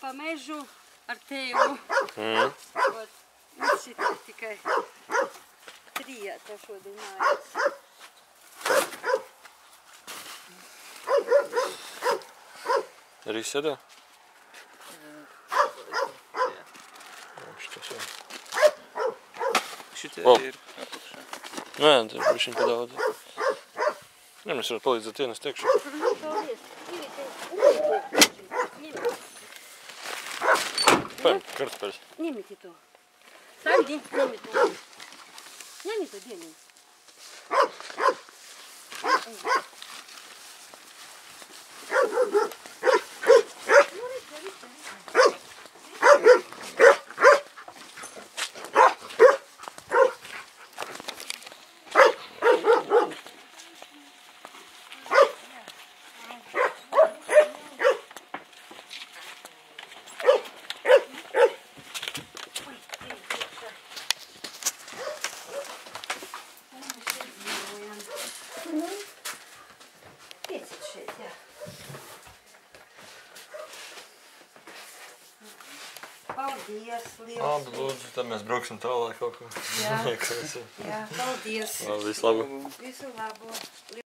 pa mežu ar tēvu. Viss šitā tikai trijātā šodien mājās. Arī sēdā? Jā. Šitas jau. Šitie ir apakšā. Nē, tas ir bišķiņ pa daudz. Jā, mēs varam palīdzēt ienest iekšā. Paldies. Paņem, kartupeļus. Ņemite to. Sandi, ņemite to. Ņemite to dienim. Piecīt šeit, jā. Paldies, liels. Labi, lūdzu, tad mēs brauksim tālāk kaut ko. Jā, jā, paldies. Labi, visu labu. Visu labu.